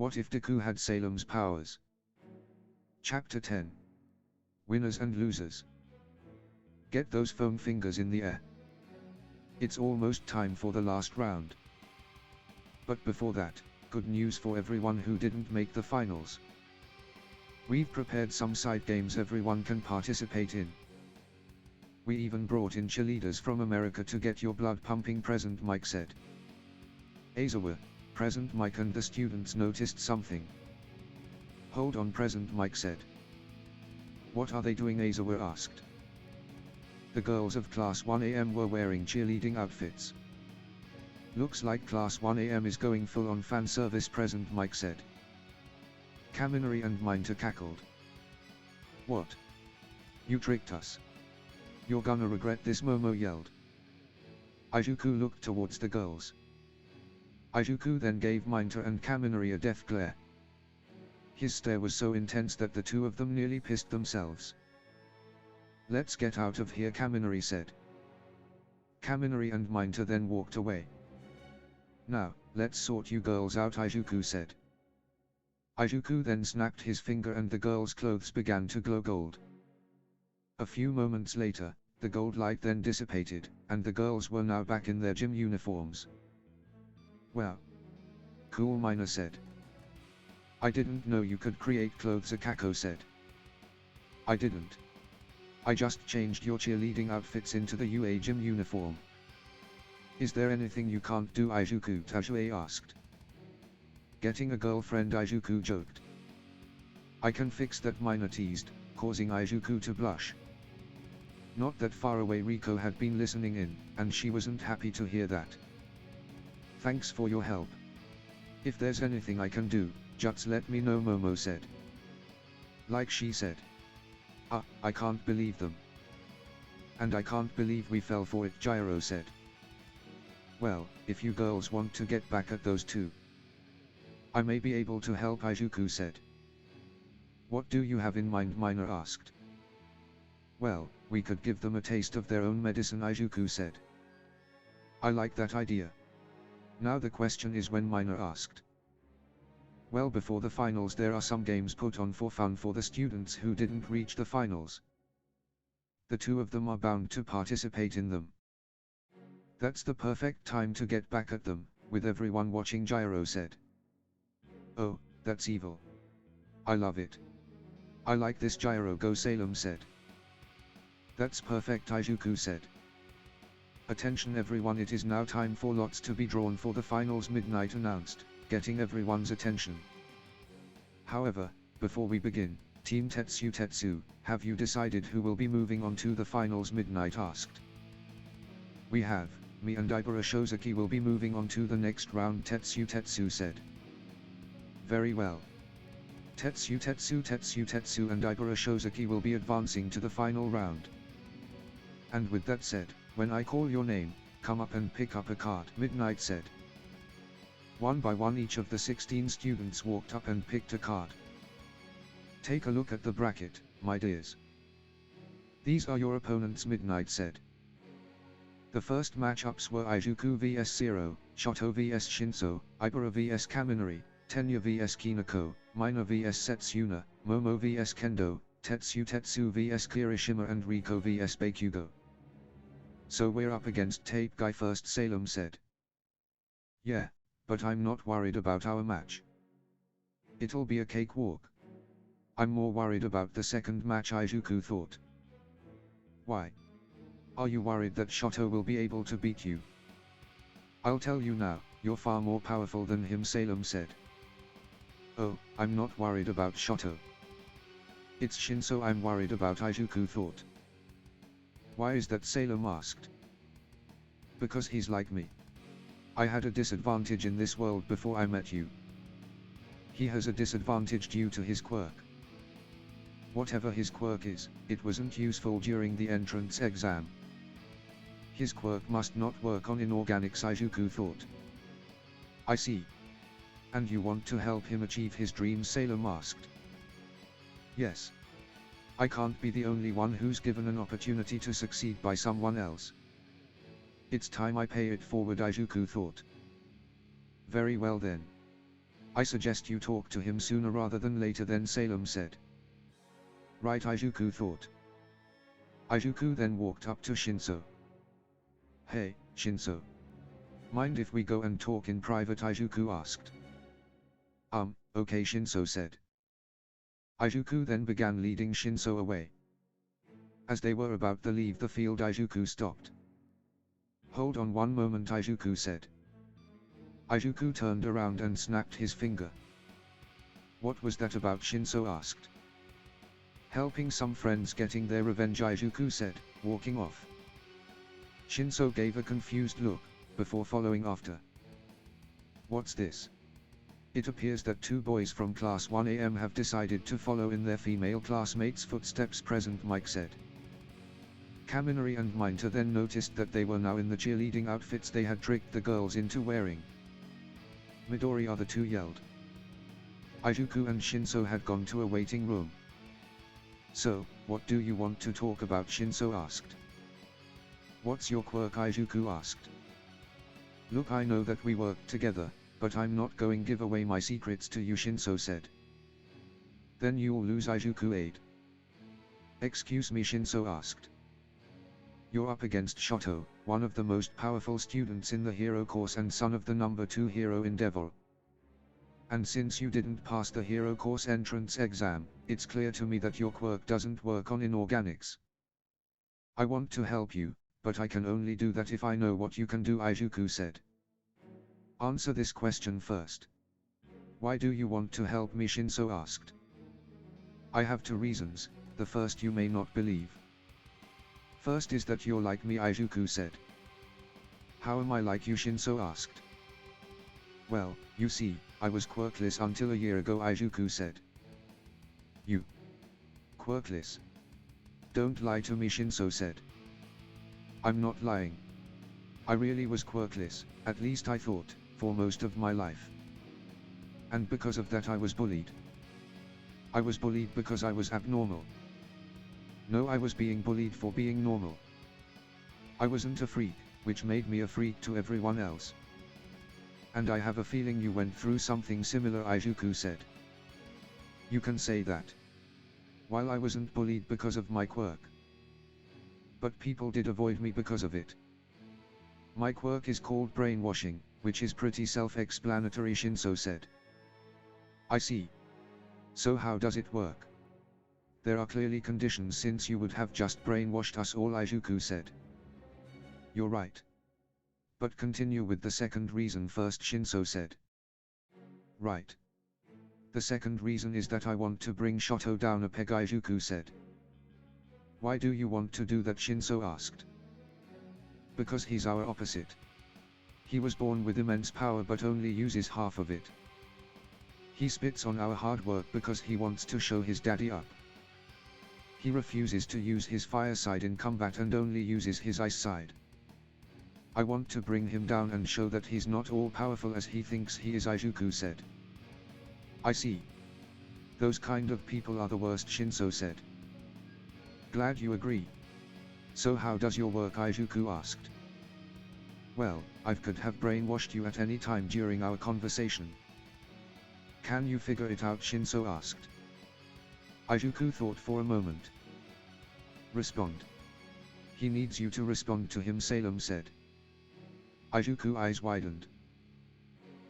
What if Deku had Salem's powers? Chapter 10. Winners and Losers. Get those foam fingers in the air. It's almost time for the last round. But before that, good news for everyone who didn't make the finals. We've prepared some side games everyone can participate in. We even brought in cheerleaders from America to get your blood pumping. Present Mike said. Aizawa, Present Mike and the students noticed something. Hold on, Present Mike said. What are they doing? Aizawa asked. The girls of Class 1AM were wearing cheerleading outfits. Looks like Class 1AM is going full on fan service, Present Mike said. Kaminari and Mineta cackled. What? You tricked us. You're gonna regret this, Momo yelled. Izuku looked towards the girls. Izuku then gave Mineta and Kaminari a death glare. His stare was so intense that the two of them nearly pissed themselves. Let's get out of here, Kaminari said. Kaminari and Mineta then walked away. Now, let's sort you girls out, Izuku said. Izuku then snapped his finger and the girls' clothes began to glow gold. A few moments later, the gold light then dissipated, and the girls were now back in their gym uniforms. Wow. Cool, Mina said. I didn't know you could create clothes, Akako said. I didn't. I just changed your cheerleading outfits into the UA gym uniform. Is there anything you can't do, Izuku? Tajue asked. Getting a girlfriend, Izuku joked. I can fix that, Mina teased, causing Izuku to blush. Not that far away, Riko had been listening in, and she wasn't happy to hear that. Thanks for your help. If there's anything I can do, just let me know, Momo said. Like she said. I can't believe them. And I can't believe we fell for it, Gyro said. Well, if you girls want to get back at those two, I may be able to help, Izuku said. What do you have in mind, Mina asked. Well, we could give them a taste of their own medicine, Izuku said. I like that idea. Now the question is when, Mina asked. Well, before the finals there are some games put on for fun for the students who didn't reach the finals. The two of them are bound to participate in them. That's the perfect time to get back at them, with everyone watching, Gyro said. Oh, that's evil. I love it. I like this, Gyro. Go Salem said. That's perfect, Izuku said. Attention everyone, it is now time for lots to be drawn for the finals, Midnight announced, getting everyone's attention. However, before we begin, Team Tetsu, have you decided who will be moving on to the finals, Midnight asked. We have, me and Ibara Shozaki will be moving on to the next round, Tetsu said. Very well. Tetsu and Ibara Shozaki will be advancing to the final round. And with that said, when I call your name, come up and pick up a card, Midnight said. One by one each of the 16 students walked up and picked a card. Take a look at the bracket, my dears. These are your opponents, Midnight said. The first matchups were Izuku vs Zero, Shoto vs Shinso, Ibara vs Kaminari, Tenya vs Kinako, Mina vs Setsuna, Momo vs Kendo, Tetsu vs Kirishima and Riko vs Bakugo. So we're up against Tape Guy first, Salem said. Yeah, but I'm not worried about our match. It'll be a cakewalk. I'm more worried about the second match, Izuku thought. Why? Are you worried that Shoto will be able to beat you? I'll tell you now, you're far more powerful than him, Salem said. Oh, I'm not worried about Shoto. It's Shinso I'm worried about, Izuku thought. Why is that, Salem asked. Because he's like me. I had a disadvantage in this world before I met you. He has a disadvantage due to his quirk. Whatever his quirk is, it wasn't useful during the entrance exam. His quirk must not work on inorganics, Izuku thought. I see. And you want to help him achieve his dreams, Salem asked. Yes. I can't be the only one who's given an opportunity to succeed by someone else. It's time I pay it forward, Izuku thought. Very well then. I suggest you talk to him sooner rather than later, then Salem said. Right, Izuku thought. Izuku then walked up to Shinso. Hey, Shinso. Mind if we go and talk in private? Izuku asked. Okay, Shinso said. Izuku then began leading Shinso away. As they were about to leave the field, Izuku stopped. Hold on one moment, Izuku said. Izuku turned around and snapped his finger. What was that about? Shinso asked. Helping some friends getting their revenge, Izuku said, walking off. Shinso gave a confused look, before following after. What's this? It appears that two boys from Class 1AM have decided to follow in their female classmates' footsteps. Present, Mike said. Kaminari and Mineta then noticed that they were now in the cheerleading outfits they had tricked the girls into wearing. Midori, the two yelled. Izuku and Shinso had gone to a waiting room. So, what do you want to talk about? Shinso asked. What's your quirk? Izuku asked. Look, I know that we worked together, but I'm not going to give away my secrets to you, Shinso said. Then you'll lose, Izuku aid. Excuse me, Shinso asked. You're up against Shoto, one of the most powerful students in the hero course and son of the number 2 hero in Devil. And since you didn't pass the hero course entrance exam, it's clear to me that your quirk doesn't work on inorganics. I want to help you, but I can only do that if I know what you can do, Izuku said. Answer this question first. Why do you want to help me? Shinso asked. I have two reasons. The first you may not believe. First is that you're like me, Izuku said. How am I like you? Shinso asked. Well, you see, I was quirkless until a year ago, Izuku said. You? Quirkless? Don't lie to me, Shinso said. I'm not lying. I really was quirkless, at least I thought, for most of my life. And because of that I was bullied. I was bullied because I was abnormal. No, I was being bullied for being normal. I wasn't a freak, which made me a freak to everyone else. And I have a feeling you went through something similar, Izuku said. You can say that. While I wasn't bullied because of my quirk. But people did avoid me because of it. My quirk is called brainwashing, which is pretty self-explanatory, Shinso said. I see. So how does it work? There are clearly conditions since you would have just brainwashed us all, Izuku said. You're right. But continue with the second reason first, Shinso said. Right. The second reason is that I want to bring Shoto down a peg, Izuku said. Why do you want to do that? Shinso asked. Because he's our opposite. He was born with immense power but only uses half of it. He spits on our hard work because he wants to show his daddy up. He refuses to use his fire side in combat and only uses his ice side. I want to bring him down and show that he's not all powerful as he thinks he is, Izuku said. I see. Those kind of people are the worst, Shinso said. Glad you agree. So how does your work? Izuku asked. Well, I could have brainwashed you at any time during our conversation. Can you figure it out? Shinso asked. Izuku thought for a moment. Respond. He needs you to respond to him, Salem said. Izuku eyes widened.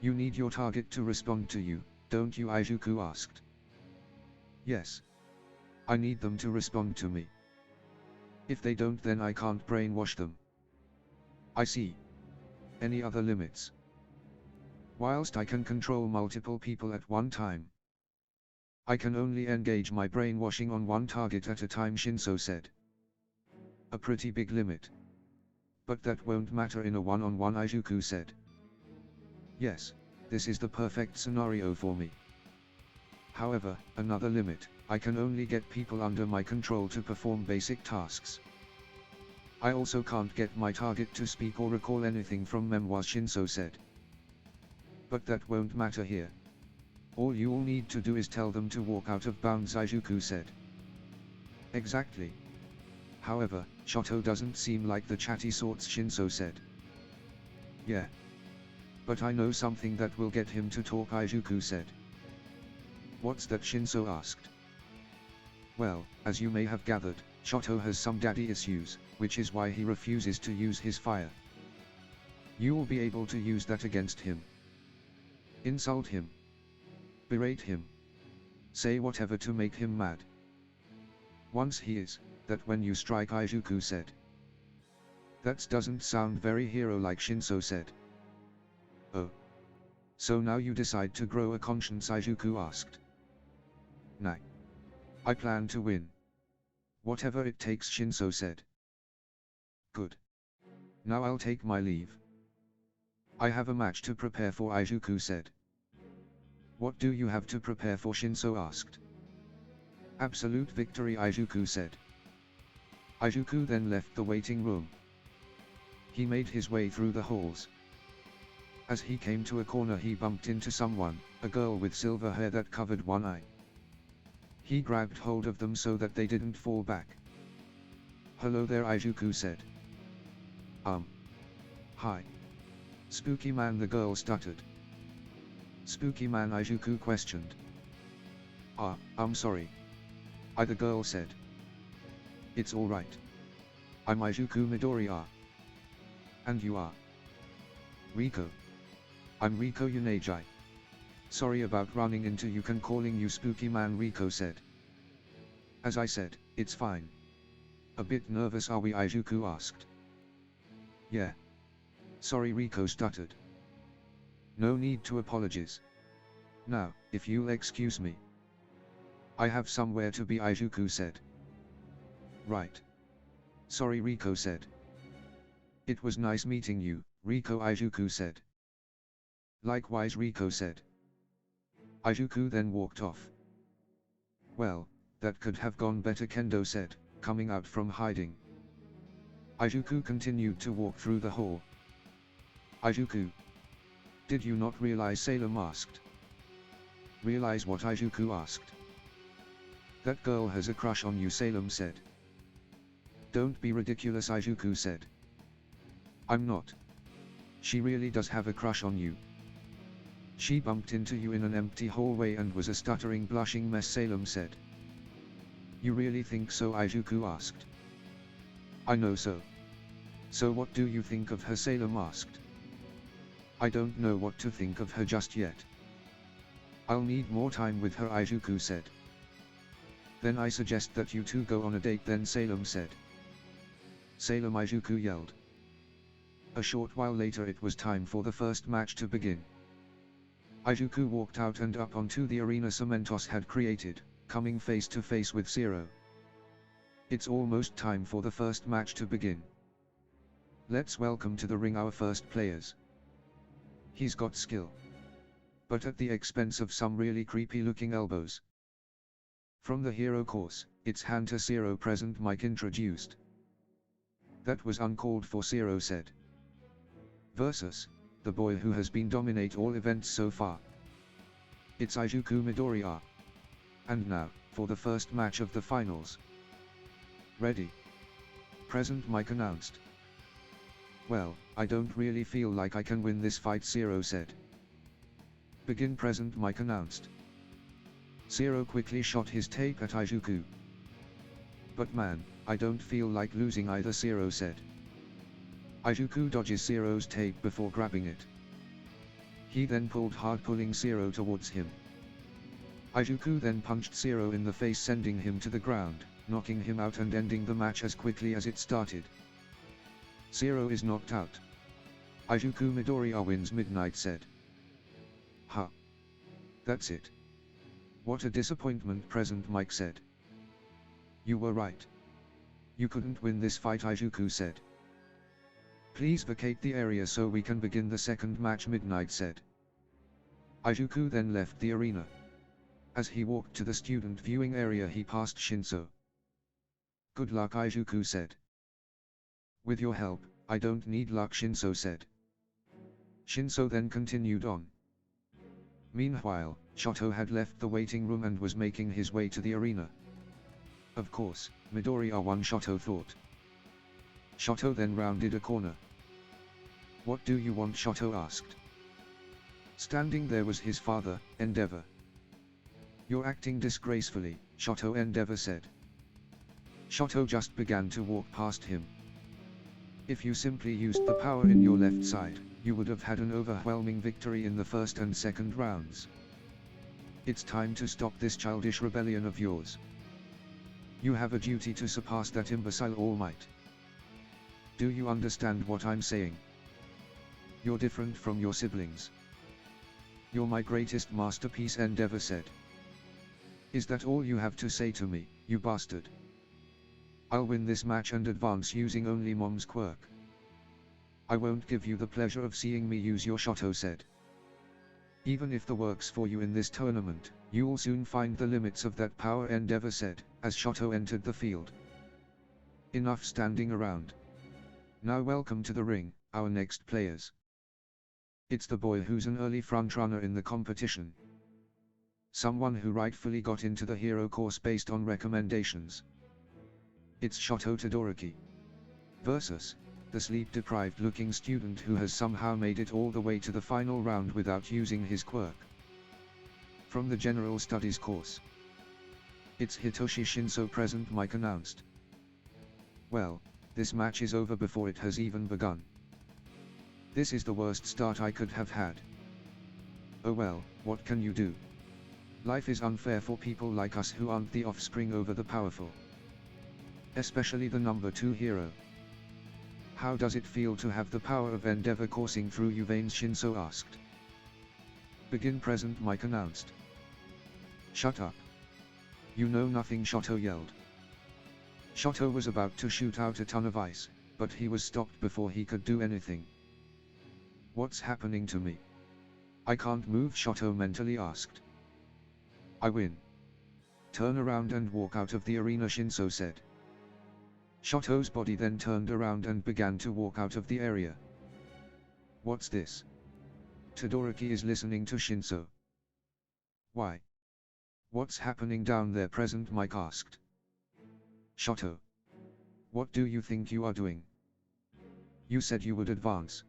You need your target to respond to you, don't you? Izuku asked. Yes. I need them to respond to me. If they don't, then I can't brainwash them. I see. Any other limits? Whilst I can control multiple people at one time, I can only engage my brainwashing on one target at a time, Shinso said. A pretty big limit. But that won't matter in a one-on-one, Izuku said. Yes, this is the perfect scenario for me. However, another limit, I can only get people under my control to perform basic tasks. I also can't get my target to speak or recall anything from memoirs, Shinso said. But that won't matter here. All you'll need to do is tell them to walk out of bounds, Izuku said. Exactly. However, Shoto doesn't seem like the chatty sorts, Shinso said. Yeah. But I know something that will get him to talk, Izuku said. What's that? Shinso asked. Well, as you may have gathered, Shoto has some daddy issues, which is why he refuses to use his fire. You will be able to use that against him. Insult him. Berate him. Say whatever to make him mad. Once he is, that when you strike, Izuku said. That doesn't sound very hero-like, Shinso said. Oh. So now you decide to grow a conscience, Izuku asked. Nah. I plan to win. Whatever it takes, Shinso said. Good. Now I'll take my leave. I have a match to prepare for, Izuku said. What do you have to prepare for? Shinso asked. Absolute victory, Izuku said. Izuku then left the waiting room. He made his way through the halls. As he came to a corner, he bumped into someone, a girl with silver hair that covered one eye. He grabbed hold of them so that they didn't fall back. Hello there, Izuku said. Hi. Spooky man, the girl stuttered. Spooky man, Izuku questioned. I'm sorry. The girl said. It's alright. I'm Izuku Midoriya. And you are? Riko. I'm Riko Yuneji. Sorry about running into you. Can calling you Spooky man, Riko said. As I said, it's fine. A bit nervous, are we? Izuku asked. Yeah. Sorry, Riko stuttered. No need to apologize. Now, if you'll excuse me. I have somewhere to be, Izuku said. Right. Sorry, Riko said. It was nice meeting you, Riko, Izuku said. Likewise, Riko said. Izuku then walked off. Well, that could have gone better, Kendo said, coming out from hiding. Izuku continued to walk through the hall. Izuku. Did you not realize? Salem asked. Realize what? Izuku asked. That girl has a crush on you, Salem said. Don't be ridiculous, Izuku said. I'm not. She really does have a crush on you. She bumped into you in an empty hallway and was a stuttering, blushing mess, Salem said. You really think so? Izuku asked. I know so. So what do you think of her? Salem asked. I don't know what to think of her just yet. I'll need more time with her, Izuku said. Then I suggest that you two go on a date then, Salem said. Salem, Izuku yelled. A short while later it was time for the first match to begin. Izuku walked out and up onto the arena Cementos had created, coming face to face with Zero. It's almost time for the first match to begin. Let's welcome to the ring our first players. He's got skill. But at the expense of some really creepy looking elbows. From the hero course, it's Hunter Zero present. Mike introduced. That was uncalled for, Zero said. Versus, the boy who has been dominate all events so far. It's Izuku Midoriya. And now, for the first match of the finals. Ready? Present, Mike announced. Well, I don't really feel like I can win this fight, Zero said. Begin, present, Mike announced. Zero quickly shot his tape at Izuku. But man, I don't feel like losing either, Zero said. Izuku dodges Zero's tape before grabbing it. He then pulled hard, pulling Zero towards him. Izuku then punched Zero in the face, sending him to the ground, knocking him out and ending the match as quickly as it started. Zero is knocked out. Izuku Midoriya wins, Midnight said. Ha. That's it. What a disappointment, present, Mike said. You were right. You couldn't win this fight, Izuku said. Please vacate the area so we can begin the second match, Midnight said. Izuku then left the arena. As he walked to the student viewing area he passed Shinso. Good luck, Izuku said. With your help, I don't need luck, Shinso said. Shinso then continued on. Meanwhile, Shoto had left the waiting room and was making his way to the arena. Of course, Midoriya won, Shoto thought. Shoto then rounded a corner. What do you want? Shoto asked. Standing there was his father, Endeavor. "You're acting disgracefully," Shoto Endeavor said. Shoto just began to walk past him. "If you simply used the power in your left side, you would have had an overwhelming victory in the first and second rounds. It's time to stop this childish rebellion of yours. You have a duty to surpass that imbecile All Might. Do you understand what I'm saying? You're different from your siblings. You're my greatest masterpiece," Endeavor said. "Is that all you have to say to me, you bastard? I'll win this match and advance using only Mom's quirk." "I won't give you the pleasure of seeing me use your Shoto," said. "Even if the works for you in this tournament, you'll soon find the limits of that power," Endeavor said, as Shoto entered the field. "Enough standing around. Now welcome to the ring, our next players. It's the boy who's an early frontrunner in the competition. Someone who rightfully got into the hero course based on recommendations. It's Shoto Todoroki. Versus the sleep-deprived looking student who has somehow made it all the way to the final round without using his quirk. From the General Studies course. It's Hitoshi Shinso present," Mike announced. "Well, this match is over before it has even begun. This is the worst start I could have had. Oh well, what can you do? Life is unfair for people like us who aren't the offspring over the powerful. Especially the number 2 hero. How does it feel to have the power of Endeavor coursing through your veins?" Shinso asked. "Begin present," Mike announced. "Shut up. You know nothing," Shoto yelled. Shoto was about to shoot out a ton of ice, but he was stopped before he could do anything. "What's happening to me? I can't move," Shoto mentally asked. "I win. Turn around and walk out of the arena," Shinso said. Shoto's body then turned around and began to walk out of the area. "What's this?" Todoroki is listening to Shinso. "Why? What's happening down there?" present Mike asked. "Shoto. What do you think you are doing? You said you would advance.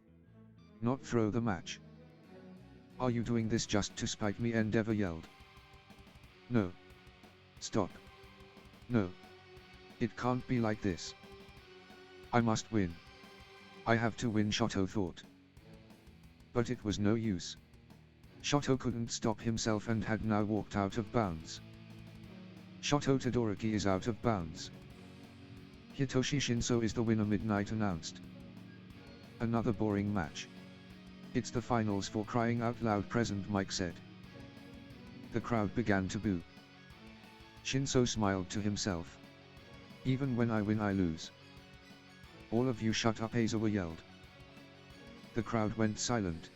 Not throw the match. Are you doing this just to spite me?" Endeavor yelled. "No. Stop. No. It can't be like this. I must win. I have to win," Shoto thought. But it was no use. Shoto couldn't stop himself and had now walked out of bounds. Shoto Todoroki is out of bounds. Hitoshi Shinso is the winner, Midnight announced. "Another boring match. It's the finals for crying out loud," present Mike said. The crowd began to boo. Shinso smiled to himself. "Even when I win I lose." "All of you shut up," Aizawa yelled. The crowd went silent.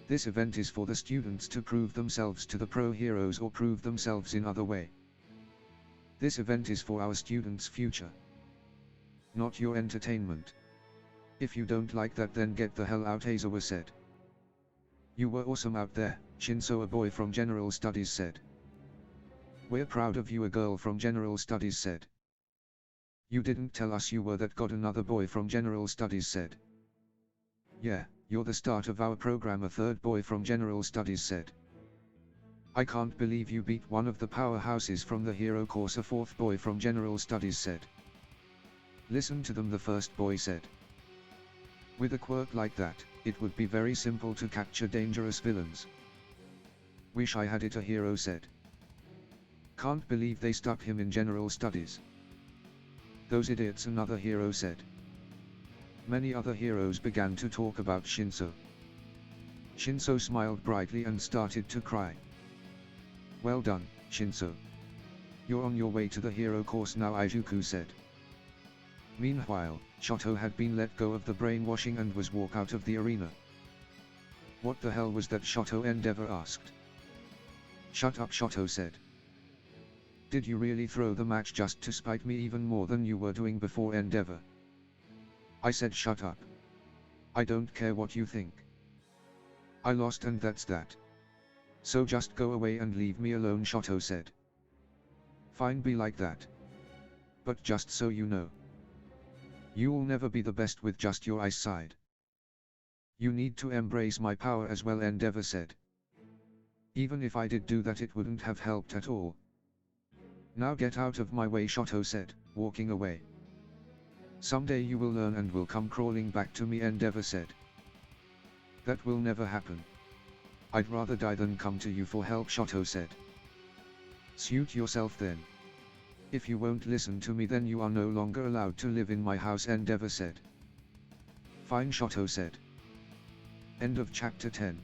This event is for the students to prove themselves to the pro heroes or prove themselves in other way. This event is for our students' future. Not your entertainment. If you don't like that, then get the hell out, Aizawa said. "You were awesome out there," Shinso, a boy from General Studies, said. "We're proud of you," a girl from General Studies said. "You didn't tell us you were that god," another boy from General Studies said. "Yeah, you're the start of our program," a third boy from General Studies said. "I can't believe you beat one of the powerhouses from the hero course," a fourth boy from General Studies said. "Listen to them," the first boy said. "With a quirk like that, it would be very simple to capture dangerous villains." "Wish I had it," a hero said. "Can't believe they stuck him in General Studies." "Those idiots," another hero said. Many other heroes began to talk about Shinso. Shinso smiled brightly and started to cry. "Well done, Shinso. You're on your way to the hero course now," Izuku said. Meanwhile, Shoto had been let go of the brainwashing and was walked out of the arena. "What the hell was that?" Shoto Endeavor asked. "Shut up," Shoto said. "Did you really throw the match just to spite me even more than you were doing before, Endeavor?" "I said shut up. I don't care what you think. I lost and that's that. So just go away and leave me alone," Shoto said. "Fine, be like that. But just so you know, you'll never be the best with just your ice side. You need to embrace my power as well, Endeavor said. Even if I did do that, it wouldn't have helped at all. Now get out of my way, Shoto said, walking away. Someday you will learn and will come crawling back to me, Endeavor said. That will never happen. I'd rather die than come to you for help, Shoto said. Suit yourself then. If you won't listen to me, then you are no longer allowed to live in my house, Endeavor said. Fine, Shoto said. End of chapter 10.